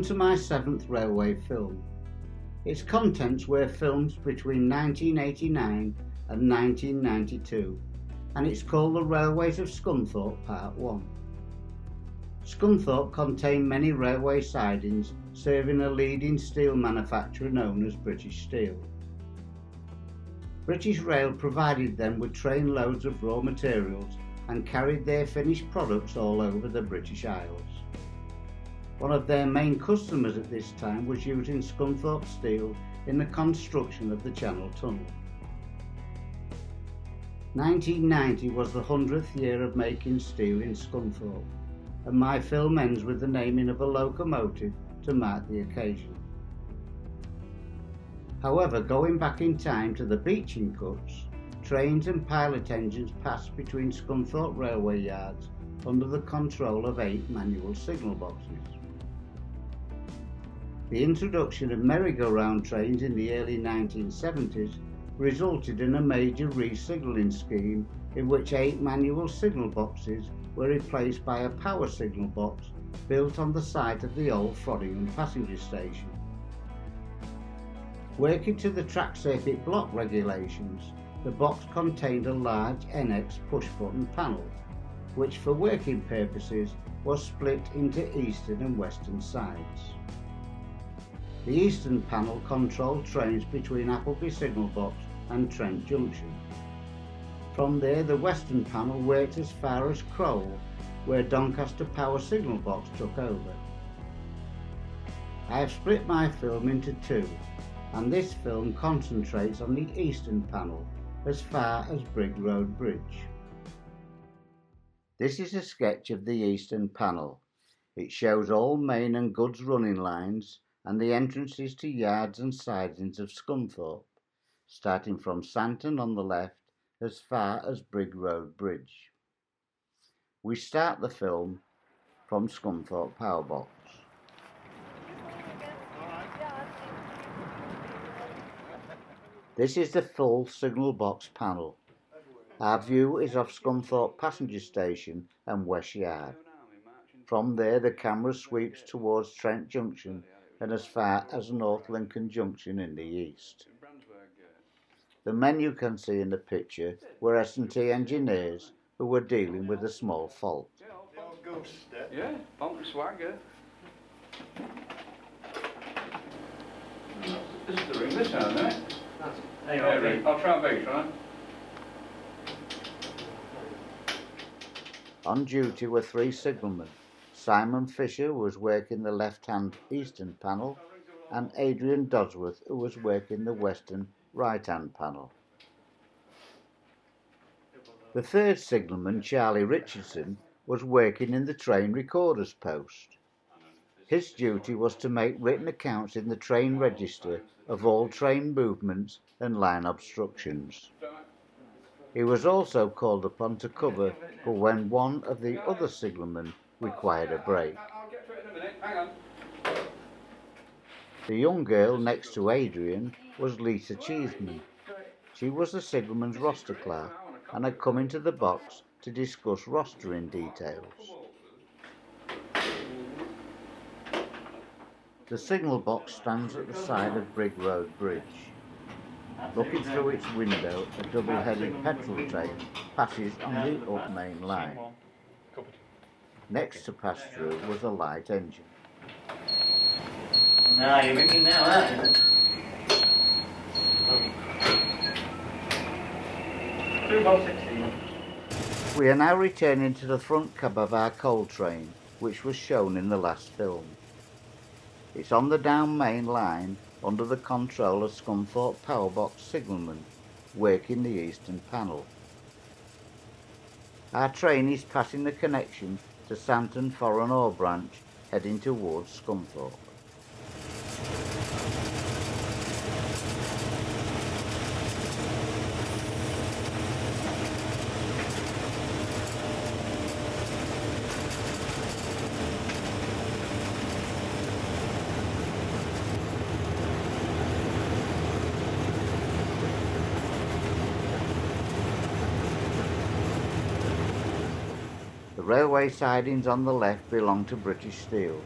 Welcome to my 7th railway film. Its contents were filmed between 1989 and 1992, and it's called The Railways of Scunthorpe Part 1. Scunthorpe contained many railway sidings serving a leading steel manufacturer known as British Steel. British Rail provided them with train loads of raw materials and carried their finished products all over the British Isles. One of their main customers at this time was using Scunthorpe steel in the construction of the Channel Tunnel. 1990 was the 100th year of making steel in Scunthorpe, and my film ends with the naming of a locomotive to mark the occasion. However, going back in time to the beaching cuts, trains and pilot engines passed between Scunthorpe railway yards under the control of 8 manual signal boxes. The introduction of merry-go-round trains in the early 1970s resulted in a major re-signalling scheme in which 8 manual signal boxes were replaced by a power signal box built on the site of the old Frodingham passenger station. Working to the track circuit block regulations, the box contained a large NX push-button panel, which for working purposes was split into eastern and western sides. The eastern panel controlled trains between Appleby Signal Box and Trent Junction. From there, the western panel worked as far as Crowell, where Doncaster Power Signal Box took over. I have split my film into 2, and this film concentrates on the eastern panel as far as Brigg Road Bridge. This is a sketch of the eastern panel. It shows all main and goods running lines and the entrances to yards and sidings of Scunthorpe, starting from Santon on the left as far as Brigg Road Bridge. We start the film from Scunthorpe Power Box. This is the full signal box panel. Our view is of Scunthorpe passenger station and West Yard. From there the camera sweeps towards Trent Junction and as far as North Lincoln Junction in the east. The men you can see in the picture were S&T engineers who were dealing with a small fault. Yeah, pump swagger. This is the ring this time, isn't it? Hey, I'll try and beat, right? On duty were 3 signalmen. Simon Fisher, who was working the left-hand eastern panel, and Adrian Dodsworth, who was working the western right-hand panel. The 3rd signalman, Charlie Richardson, was working in the train recorder's post. His duty was to make written accounts in the train register of all train movements and line obstructions. He was also called upon to cover for when one of the other signalmen required a break. I'll get to it in a minute, hang on. The young girl next to Adrian was Lisa Cheeseman. She was the signalman's roster clerk and had come into the box to discuss rostering details. The signal box stands at the side of Brigg Road Bridge. Looking through its window, a double-headed petrol train passes on the up main line. Next to pass through was a light engine. Now you're ringing now, aren't you? 2:16. We are now returning to the front cab of our coal train, which was shown in the last film. It's on the down main line under the control of Scunthorpe Power Box signalmen working the eastern panel. Our train is passing the connection to Santon Foreign Ore Branch heading towards Scunthorpe. The railway sidings on the left belong to British Steel.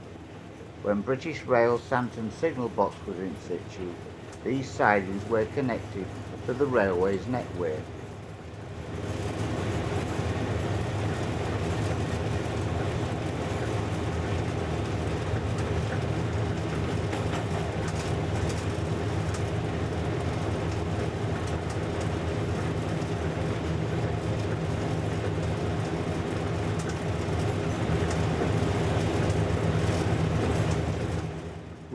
when British Rail's Santon signal box was in situ, these sidings were connected to the railway's network.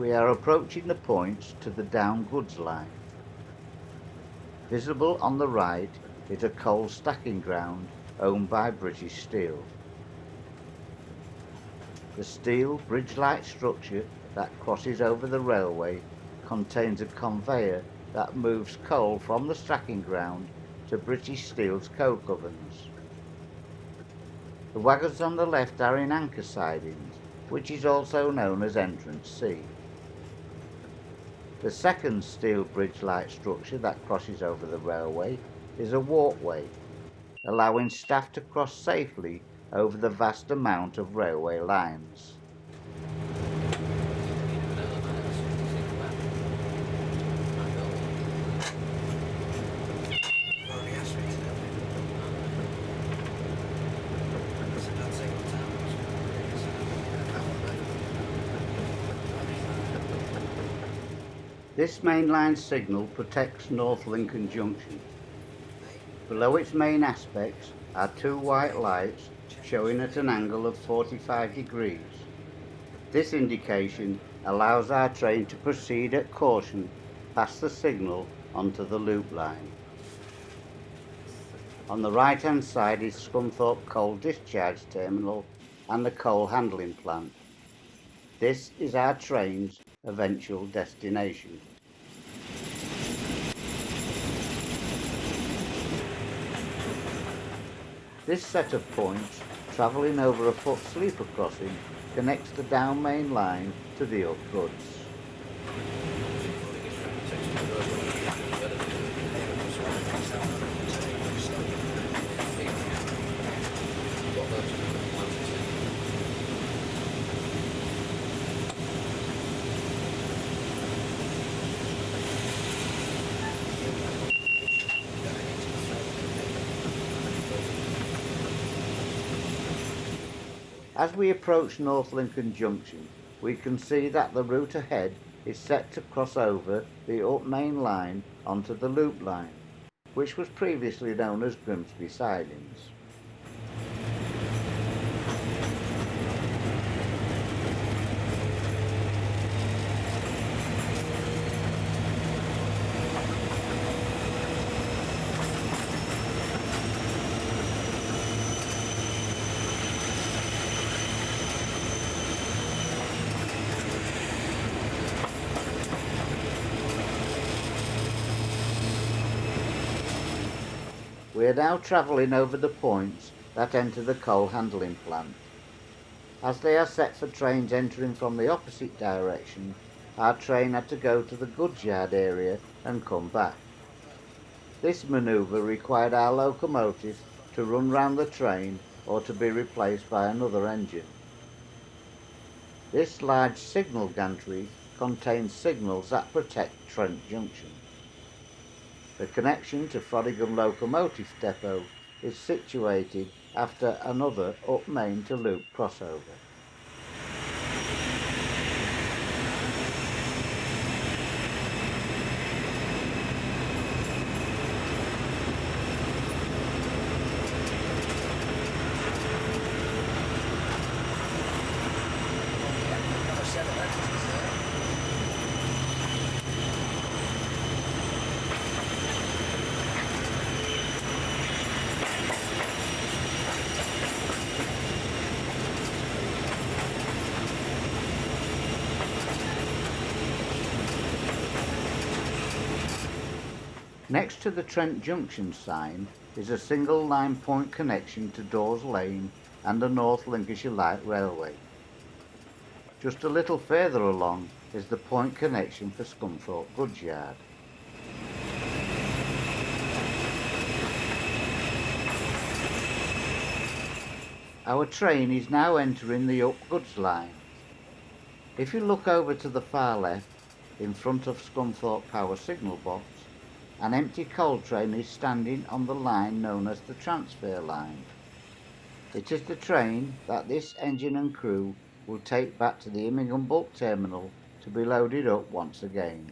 We are approaching the points to the down goods line. Visible on the right is a coal stacking ground owned by British Steel. The steel bridge-like structure that crosses over the railway contains a conveyor that moves coal from the stacking ground to British Steel's coke ovens. The wagons on the left are in anchor sidings, which is also known as entrance C. The second steel bridge-like structure that crosses over the railway is a walkway, allowing staff to cross safely over the vast amount of railway lines. This mainline signal protects North Lincoln Junction. Below its main aspects are two white lights showing at an angle of 45 degrees. This indication allows our train to proceed at caution past the signal onto the loop line. On the right hand side is Scunthorpe Coal Discharge Terminal and the coal handling plant. This is our train's eventual destination. This set of points, travelling over a foot sleeper crossing, connects the down main line to the up goods. As we approach North Lincoln Junction, we can see that the route ahead is set to cross over the up main line onto the loop line, which was previously known as Grimsby Sidings. We are now travelling over the points that enter the coal handling plant. As they are set for trains entering from the opposite direction, our train had to go to the Goodsyard area and come back. This manoeuvre required our locomotive to run round the train or to be replaced by another engine. This large signal gantry contains signals that protect Trent Junction. The connection to Frodingham Locomotive Depot is situated after another up main to loop crossover. Next to the Trent Junction sign is a single line point connection to Dawes Lane and the North Lincolnshire Light Railway. Just a little further along is the point connection for Scunthorpe Goodsyard. Our train is now entering the up goods line. If you look over to the far left, in front of Scunthorpe Power Signal Box, an empty coal train is standing on the line known as the transfer line. It is the train that this engine and crew will take back to the Immingham Bulk Terminal to be loaded up once again.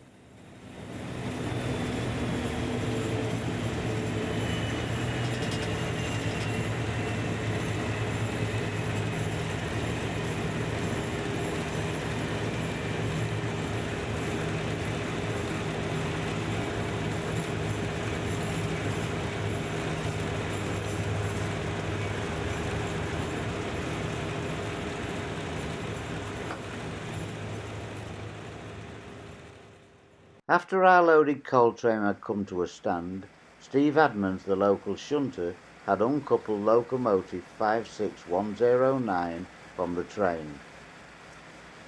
After our loaded coal train had come to a stand, Steve Admonds, the local shunter, had uncoupled locomotive 56109 from the train.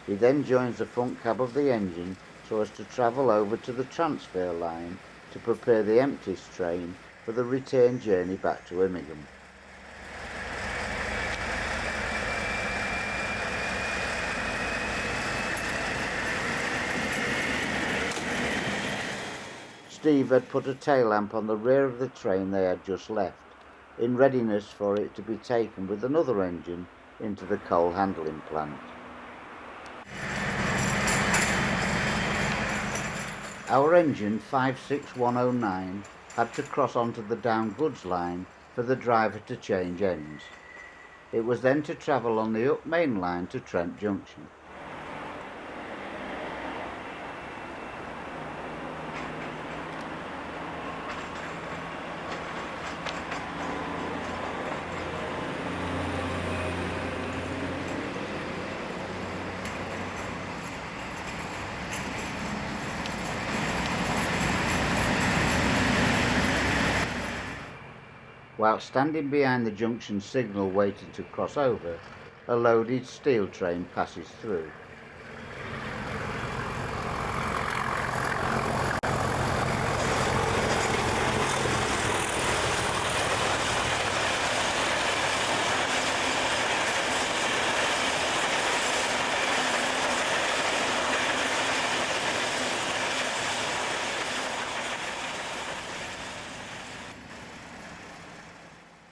He then joins the front cab of the engine so as to travel over to the transfer line to prepare the empties train for the return journey back to Immingham. Steve had put a tail lamp on the rear of the train they had just left, in readiness for it to be taken with another engine into the coal handling plant. Our engine 56109 had to cross onto the down goods line for the driver to change ends. It was then to travel on the up main line to Trent Junction. While standing behind the junction signal waiting to cross over, a loaded steel train passes through.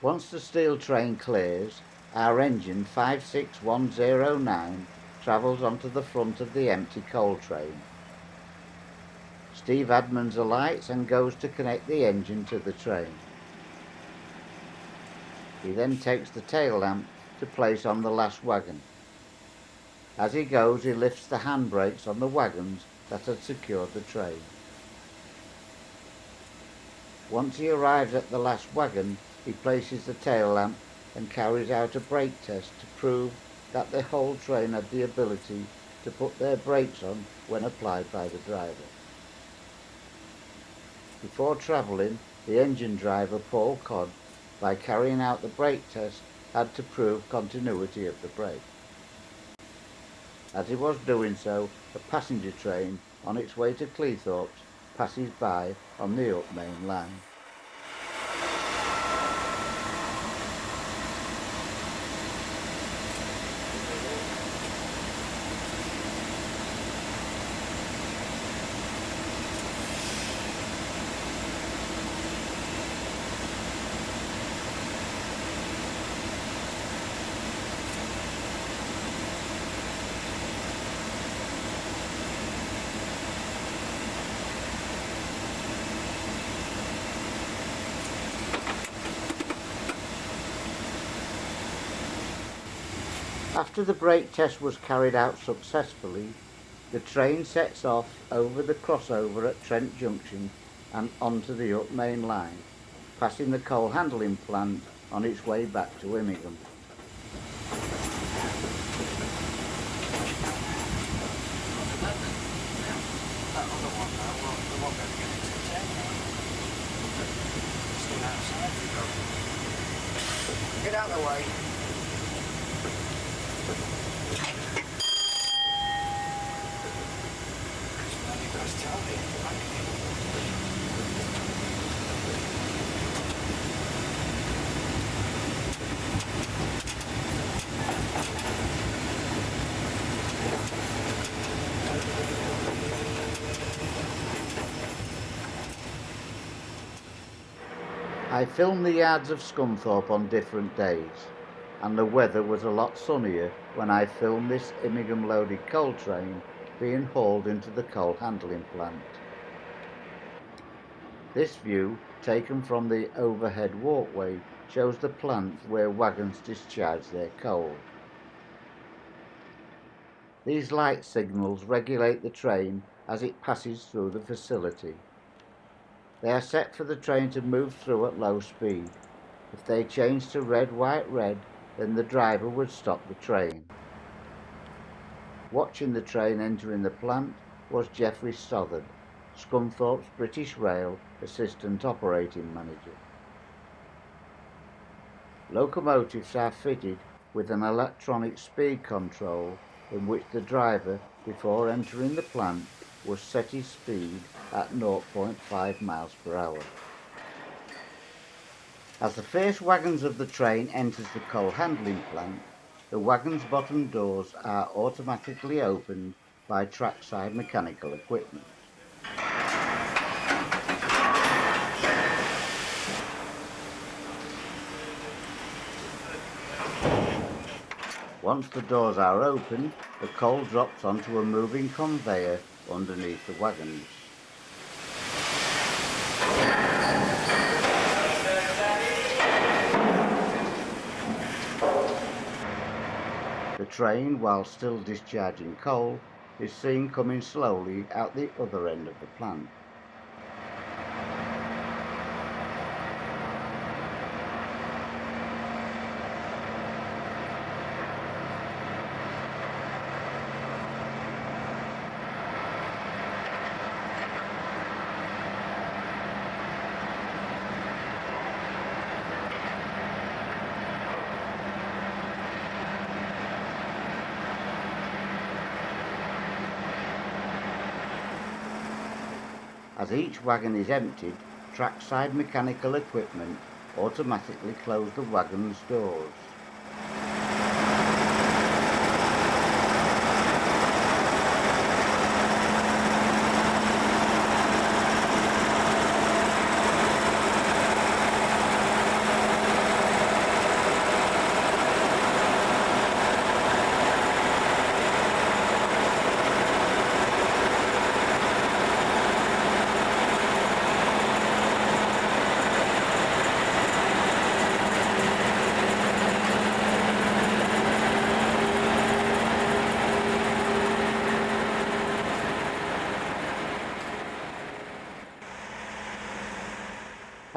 Once the steel train clears, our engine 56109 travels onto the front of the empty coal train. Steve Admonds alights and goes to connect the engine to the train. He then takes the tail lamp to place on the last wagon. As he goes, he lifts the handbrakes on the wagons that had secured the train. Once he arrives at the last wagon, he places the tail lamp and carries out a brake test to prove that the whole train had the ability to put their brakes on when applied by the driver. Before travelling, the engine driver, Paul Codd, by carrying out the brake test, had to prove continuity of the brake. As he was doing so, a passenger train on its way to Cleethorpes passes by on the up main line. After the brake test was carried out successfully, the train sets off over the crossover at Trent Junction and onto the up main line, passing the coal handling plant on its way back to Immingham. Get out of the way. I filmed the yards of Scunthorpe on different days, and the weather was a lot sunnier when I filmed this Immingham loaded coal train being hauled into the coal handling plant. This view, taken from the overhead walkway, shows the plant where wagons discharge their coal. These light signals regulate the train as it passes through the facility. They are set for the train to move through at low speed. If they change to red, white, red, then the driver would stop the train. Watching the train entering the plant was Geoffrey Stothard, Scunthorpe's British Rail Assistant Operating Manager. Locomotives are fitted with an electronic speed control in which the driver, before entering the plant, was set his speed at 0.5 miles per hour. As the first wagons of the train enters the coal handling plant, the wagon's bottom doors are automatically opened by trackside mechanical equipment. Once the doors are opened, the coal drops onto a moving conveyor underneath the wagons. The train, while still discharging coal, is seen coming slowly out the other end of the plant. As each wagon is emptied, trackside mechanical equipment automatically close the wagon's doors.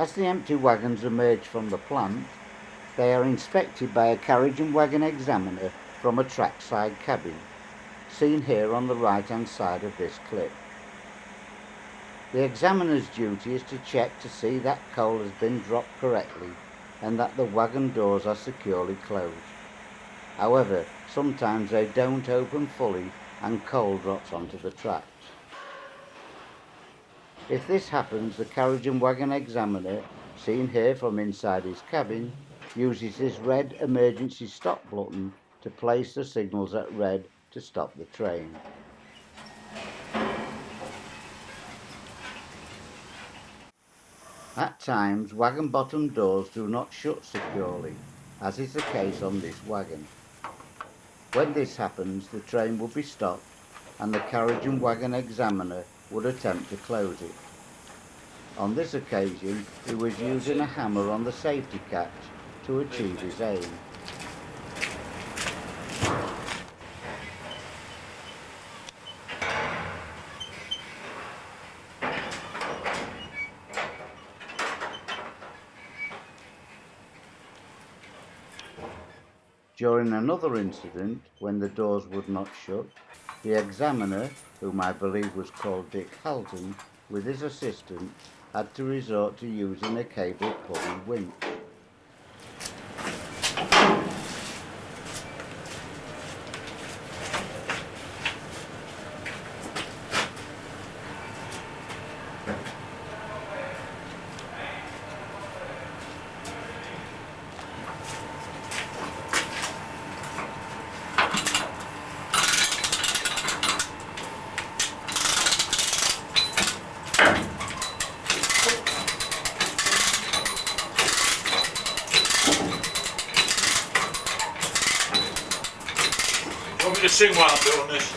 As the empty wagons emerge from the plant, they are inspected by a carriage and wagon examiner from a trackside cabin, seen here on the right-hand side of this clip. The examiner's duty is to check to see that coal has been dropped correctly and that the wagon doors are securely closed. However, sometimes they don't open fully and coal drops onto the tracks. If this happens, the carriage and wagon examiner, seen here from inside his cabin, uses his red emergency stop button to place the signals at red to stop the train. At times, wagon bottom doors do not shut securely, as is the case on this wagon. When this happens, the train will be stopped and the carriage and wagon examiner would attempt to close it. On this occasion, he was using a hammer on the safety catch to achieve his aim. During another incident, when the doors would not shut, the examiner, whom I believe was called Dick Halton, with his assistant, had to resort to using a cable pulley winch. sing while I'm doing this.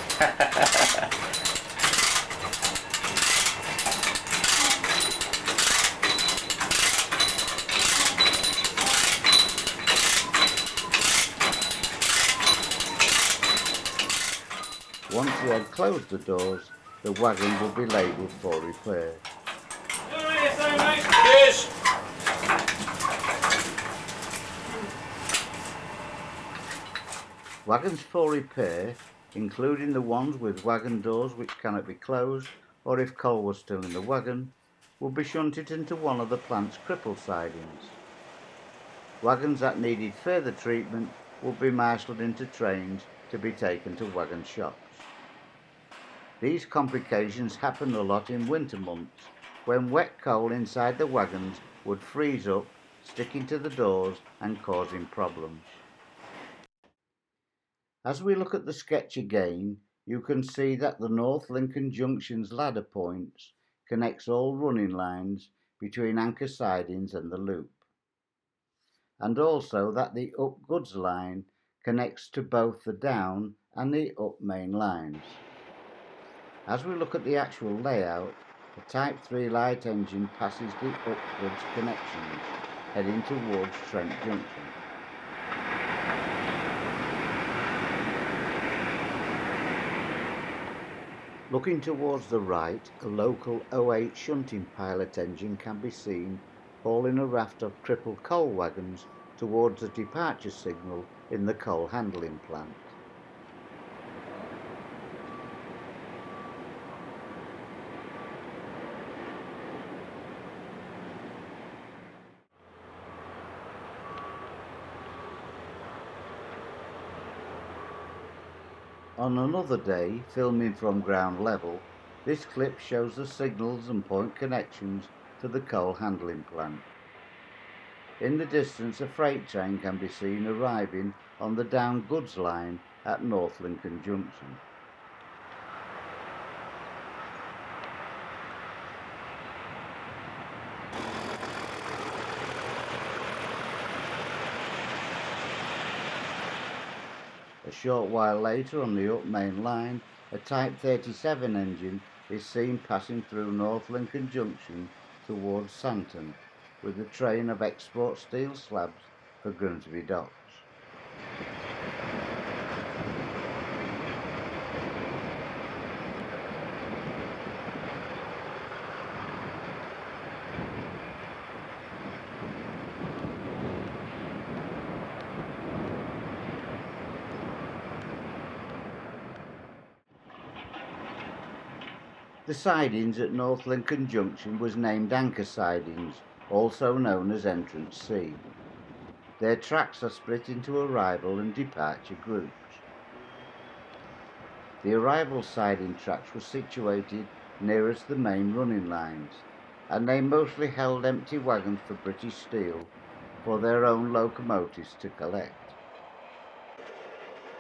Once we had closed the doors, the wagon would be labelled for repair. Cheers. Wagons for repair, including the ones with wagon doors which cannot be closed, or if coal was still in the wagon, would be shunted into one of the plant's cripple sidings. Wagons that needed further treatment would be marshalled into trains to be taken to wagon shops. These complications happened a lot in winter months, when wet coal inside the wagons would freeze up, sticking to the doors and causing problems. As we look at the sketch again, you can see that the North Lincoln Junction's ladder points connects all running lines between anchor sidings and the loop, and also that the up goods line connects to both the down and the up main lines. As we look at the actual layout, the Type 3 light engine passes the upwards connections, heading towards Trent Junction. Looking towards the right, a local 08 shunting pilot engine can be seen hauling a raft of crippled coal wagons towards the departure signal in the coal handling plant. On another day, filming from ground level, this clip shows the signals and point connections to the coal handling plant. In the distance, a freight train can be seen arriving on the down goods line at North Lincoln Junction. A short while later on the up main line, a Type 37 engine is seen passing through North Lincoln Junction towards Santon with a train of export steel slabs for Grimsby docks. The sidings at North Lincoln Junction was named anchor sidings, also known as entrance C. Their tracks are split into arrival and departure groups. The arrival siding tracks were situated nearest the main running lines, and they mostly held empty wagons for British Steel for their own locomotives to collect.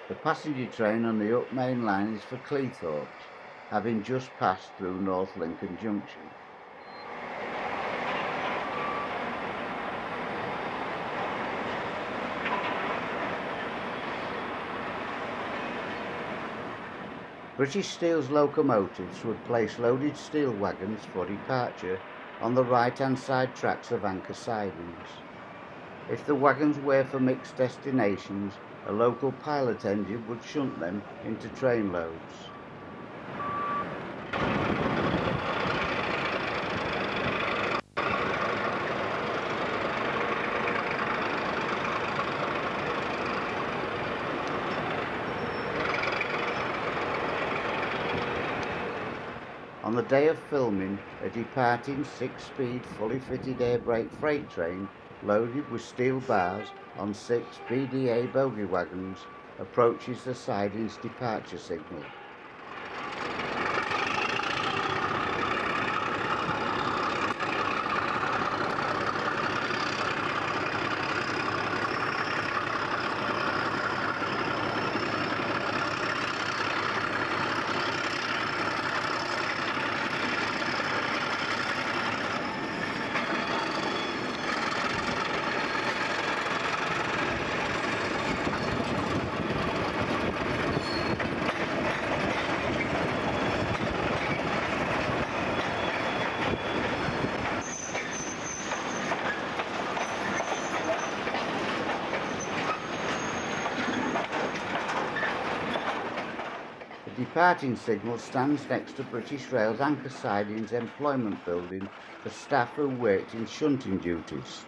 The passenger train on the up main line is for Scunthorpe, having just passed through North Lincoln Junction. British Steel's locomotives would place loaded steel wagons for departure on the right-hand side tracks of anchor sidings. If the wagons were for mixed destinations, a local pilot engine would shunt them into train loads. On the day of filming, a departing 6-speed fully fitted air brake freight train loaded with steel bars on 6 BDA bogie wagons approaches the sidings departure signal. departing signal stands next to British Rail's Anchor Sidings employment building for staff who worked in shunting duties.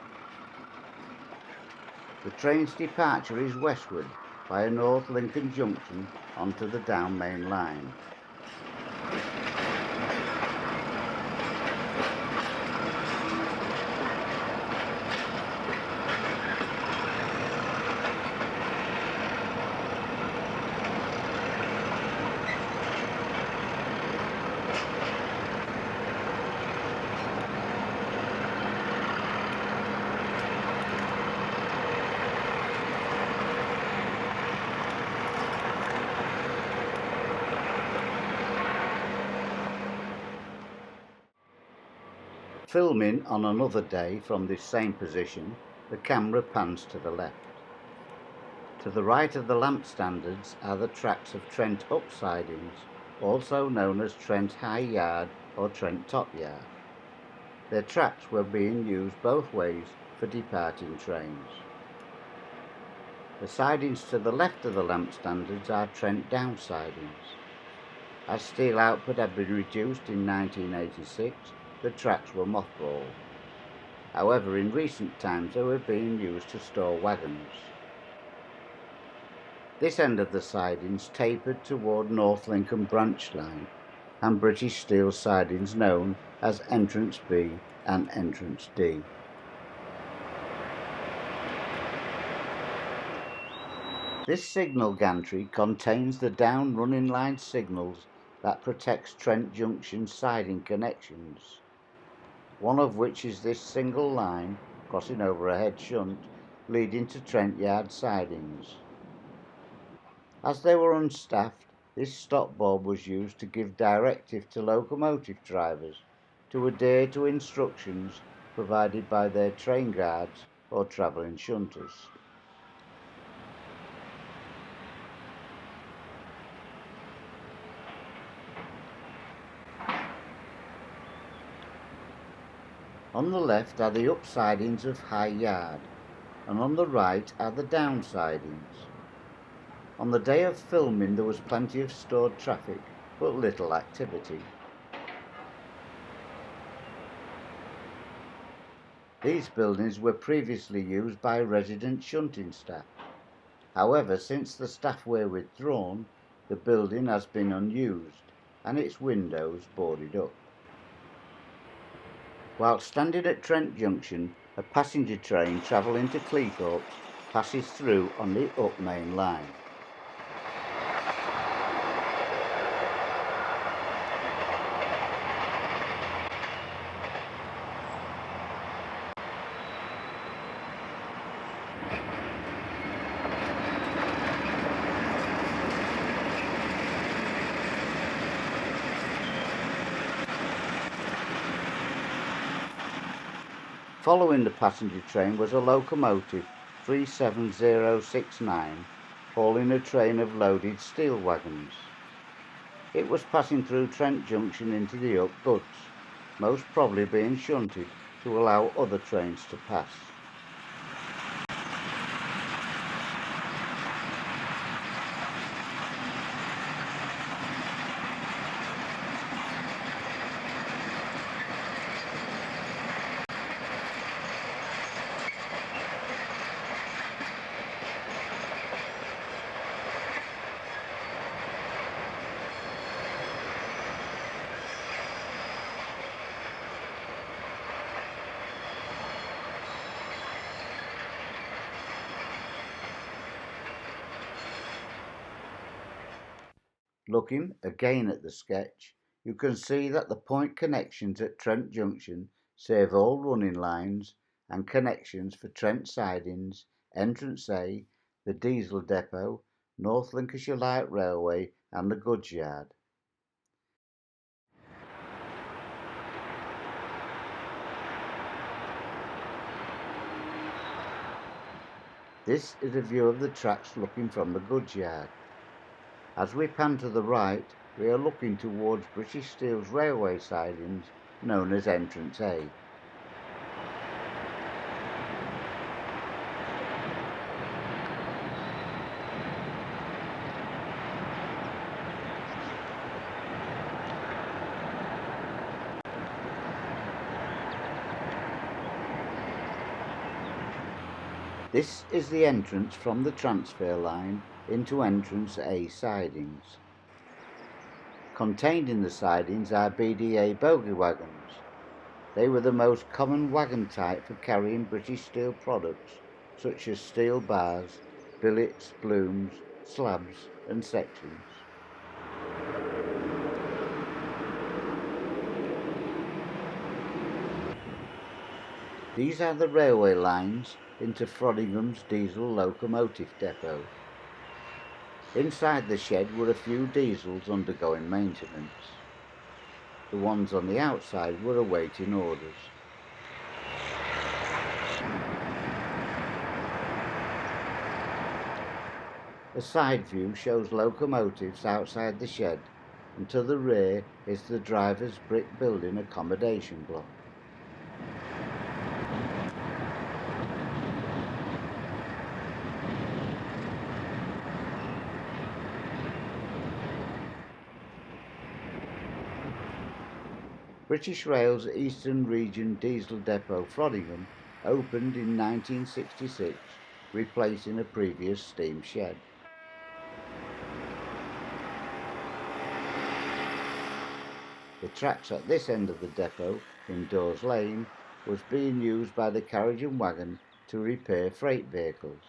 The train's departure is westward via North Lincoln Junction onto the Down Main Line. Filming on another day from this same position, the camera pans to the left. To the right of the lamp standards are the tracks of Trent Up sidings, also known as Trent High Yard or Trent Top Yard. Their tracks were being used both ways for departing trains. The sidings to the left of the lamp standards are Trent Down sidings. As steel output had been reduced in 1986, the tracks were mothballed. However, in recent times they were being used to store wagons. This end of the sidings tapered toward North Lincoln branch line and British Steel sidings known as Entrance B and Entrance D. This signal gantry contains the down running line signals that protects Trent Junction siding connections, one of which is this single line crossing over a head shunt leading to Trent Yard sidings. As they were unstaffed, this stop bulb was used to give directive to locomotive drivers to adhere to instructions provided by their train guards or travelling shunters. On the left are the up sidings of High Yard, and on the right are the down sidings. On the day of filming there was plenty of stored traffic, but little activity. These buildings were previously used by resident shunting staff. However, since the staff were withdrawn, the building has been unused and its windows boarded up. While standing at Trent Junction, a passenger train travelling to Scunthorpe passes through on the up main line. Following the passenger train was a locomotive 37069 hauling a train of loaded steel wagons. It was passing through Trent Junction into the up goods, most probably being shunted to allow other trains to pass. Looking again at the sketch, you can see that the point connections at Trent Junction serve all running lines and connections for Trent sidings, Entrance A, the diesel depot, North Lincolnshire Light Railway and the Goodsyard. This is a view of the tracks looking from the Goodsyard. As we pan to the right, we are looking towards British Steel's railway sidings known as Entrance A. This is the entrance from the transfer line into entrance A sidings. Contained in the sidings are BDA bogie wagons. They were the most common wagon type for carrying British Steel products such as steel bars, billets, blooms, slabs and sections. These are the railway lines into Frodingham's diesel locomotive depot. Inside the shed were a few diesels undergoing maintenance. The ones on the outside were awaiting orders. A side view shows locomotives outside the shed, and to the rear is the driver's brick building accommodation block. British Rail's Eastern Region Diesel Depot Frodingham opened in 1966, replacing a previous steam shed. The tracks at this end of the depot, in Dawes Lane, was being used by the carriage and wagon to repair freight vehicles.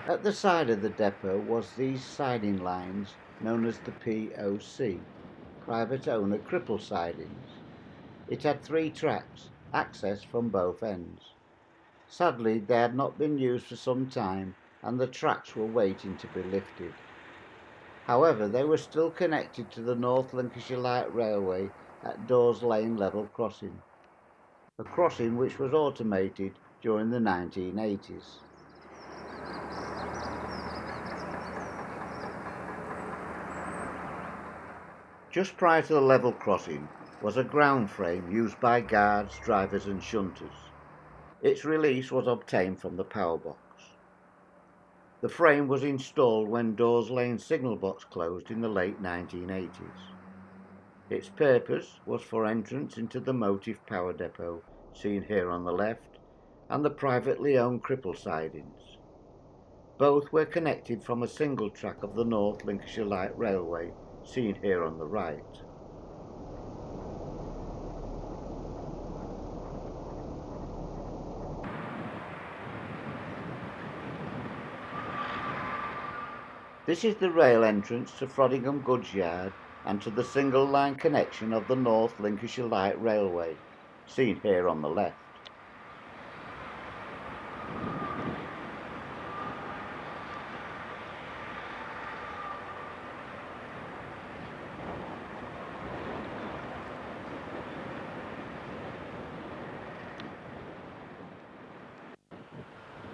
At the side of the depot was these siding lines known as the POC, Private Owner Cripple Sidings. It had 3 tracks, accessed from both ends. Sadly, they had not been used for some time and the tracks were waiting to be lifted. However, they were still connected to the North Lancashire Light Railway at Dawes Lane level crossing, a crossing which was automated during the 1980s. Just prior to the level crossing was a ground frame used by guards, drivers and shunters. Its release was obtained from the power box. The frame was installed when Dawes Lane signal box closed in the late 1980s. Its purpose was for entrance into the motive power depot, seen here on the left, and the privately owned cripple sidings. Both were connected from a single track of the North Lancashire Light Railway, seen here on the right. This is the rail entrance to Frodingham Goodsyard and to the single line connection of the North Lancashire Light Railway, seen here on the left.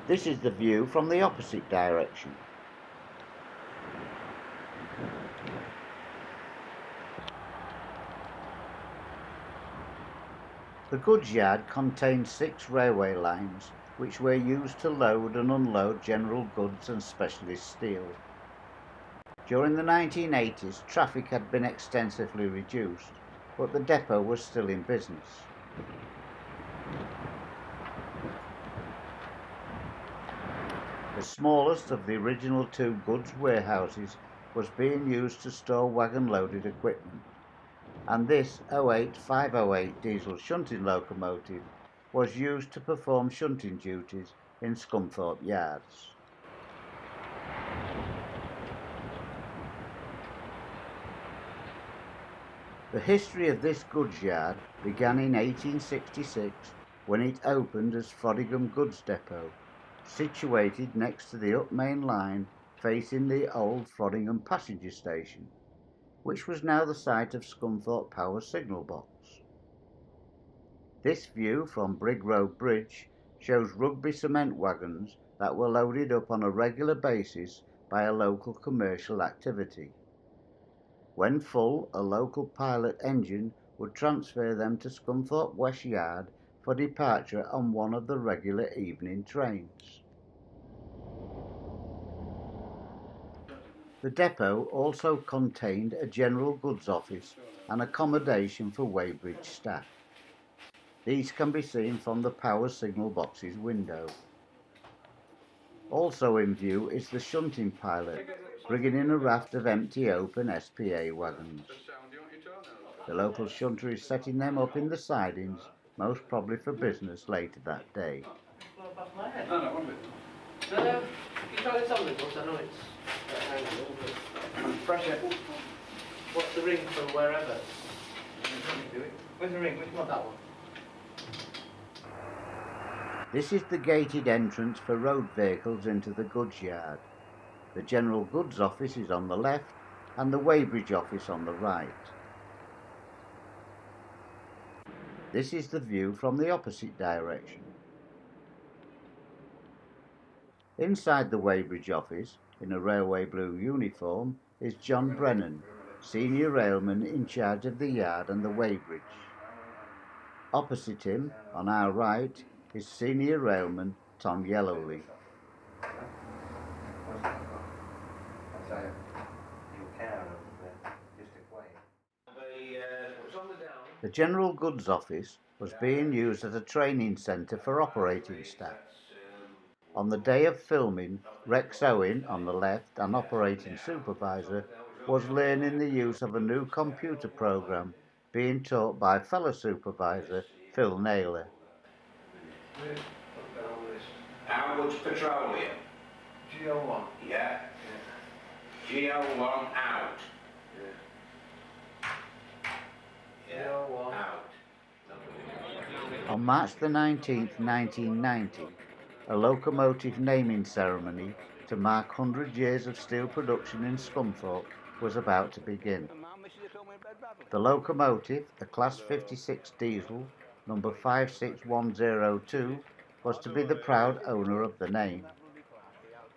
This is the view from the opposite direction. The Goodsyard contained 6 railway lines which were used to load and unload general goods and specialist steel. During the 1980s, traffic had been extensively reduced, but the depot was still in business. The smallest of the original 2 goods warehouses was being used to store wagon-loaded equipment, and this 08508 diesel shunting locomotive was used to perform shunting duties in Scunthorpe yards. The history of this goods yard began in 1866 when it opened as Frodingham Goods Depot, situated next to the up main line facing the old Frodingham passenger station, which was now the site of Scunthorpe Power Signal Box. This view from Brig Road Bridge shows Rugby cement wagons that were loaded up on a regular basis by a local commercial activity. When full, a local pilot engine would transfer them to Scunthorpe West Yard for departure on one of the regular evening trains. The depot also contained a general goods office and accommodation for Weybridge staff. These can be seen from the power signal box's window. Also in view is the shunting pilot, bringing in a raft of empty open SPA wagons. The local shunter is setting them up in the sidings, most probably for business later that day. No, no, one bit. No, you try this on the bus, I know it's hangable, but pressure. What's the ring from wherever? Where's the ring? Which one? That one. This is the gated entrance for road vehicles into the Goodsyard. The general goods office is on the left and the Weybridge office on the right. This is the view from the opposite direction. Inside the Weybridge office, in a railway blue uniform, is John Brennan, senior railman in charge of the yard and the Weybridge. Opposite him, on our right, is senior railman Tom Yellowleaf. The general goods office was being used as a training centre for operating staff. On the day of filming, Rex Owen, on the left, an operating supervisor, was learning the use of a new computer programme being taught by fellow supervisor Phil Naylor. Outwards petroleum. GO1. Yeah. GO1 out. Yeah. GO1 out. On March the 19th, 1990, a locomotive naming ceremony to mark 100 years of steel production in Scunthorpe was about to begin. The locomotive, the Class 56 diesel, number 56102, was to be the proud owner of the name.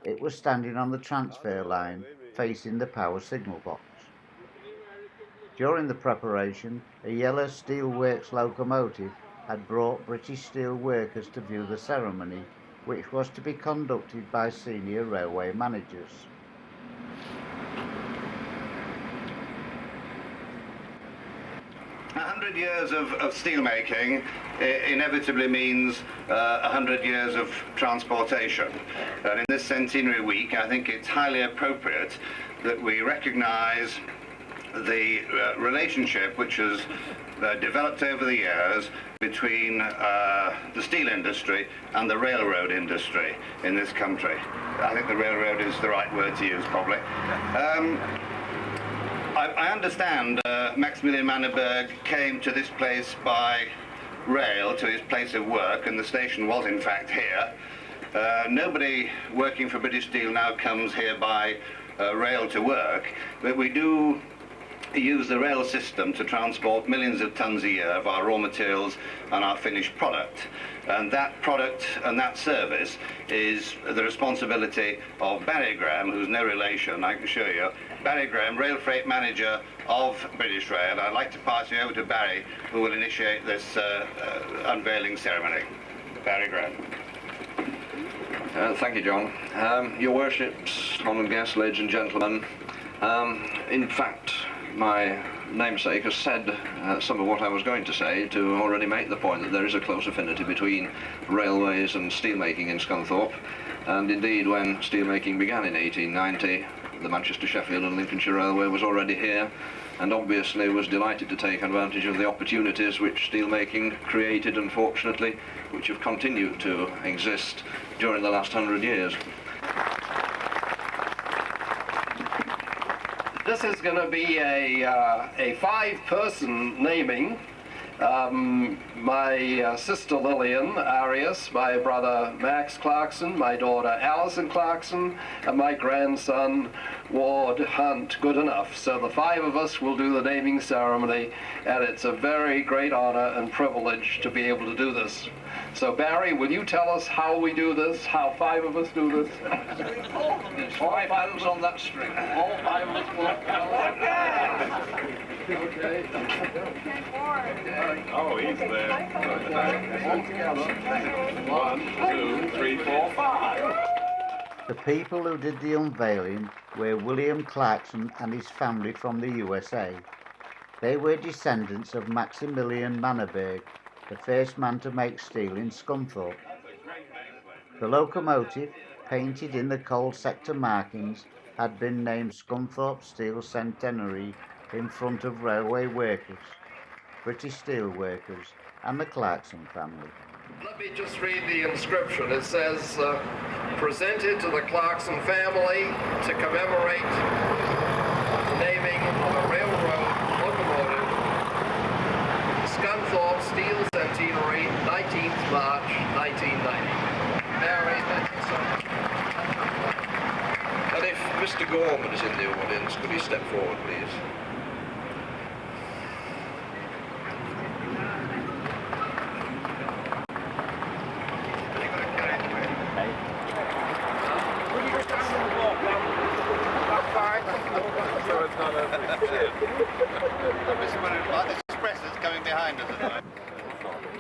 It was standing on the transfer line, facing the power signal box. During the preparation, a yellow steelworks locomotive had brought British Steel workers to view the ceremony, which was to be conducted by senior railway managers. A 100 years of steelmaking inevitably means 100 years of transportation. And in this Centenary week, I think it's highly appropriate that we recognise the relationship which has developed over the years between the steel industry and the railroad industry in this country. I think the railroad is the right word to use, probably. I understand Maximilian Mannerberg came to this place by rail to his place of work, and the station was in fact here. Nobody working for British Steel now comes here by rail to work, but we do use the rail system to transport millions of tons a year of our raw materials and our finished product. And that product and that service is the responsibility of Barry Graham, who's no relation, I can assure you. Barry Graham, Rail Freight Manager of British Rail. I'd like to pass you over to Barry, who will initiate this unveiling ceremony. Barry Graham. Thank you, John. Your worships, honoured guests, ladies and gentlemen, in fact, my namesake has said some of what I was going to say to already make the point that there is a close affinity between railways and steelmaking in Scunthorpe. And indeed, when steelmaking began in 1890, the Manchester, Sheffield and Lincolnshire Railway was already here, and obviously was delighted to take advantage of the opportunities which steelmaking created, and fortunately, which have continued to exist during the last 100 years. This is going to be a five-person naming. My sister Lillian Arias, my brother Max Clarkson, my daughter Alison Clarkson, and my grandson Ward Hunt Goodenough. So the five of us will do the naming ceremony, and it's a very great honor and privilege to be able to do this. So Barry, will you tell us how we do this, how 5 of us do this? There's 5 hands on that string. All 5 of us walk. Okay. Oh, he's there. All together. 1, 2, 3, 4, 5. The people who did the unveiling were William Clarkson and his family from the USA. They were descendants of Maximilian Manneberg, the first man to make steel in Scunthorpe. The locomotive, painted in the coal sector markings, had been named Scunthorpe Steel Centenary in front of railway workers, British steel workers and the Clarkson family. Let me just read the inscription. It says, presented to the Clarkson family to commemorate the naming of a railroad locomotive, Scunthorpe Steel Centenary, 19th March, 1990. Barry, thank you so much. And if Mr. Gorman is in the audience, could he step forward, please?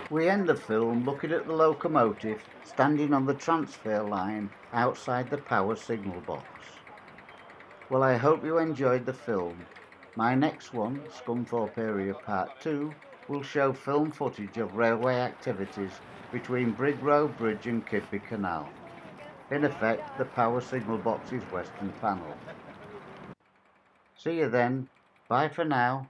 We end the film looking at the locomotive standing on the transfer line outside the power signal box. Well, I hope you enjoyed the film. My next one, Scunthorpe Area Part 2, will show film footage of railway activities between Brigrow Bridge and Kidby Canal. In effect, the power signal box's western panel. See you then. Bye for now.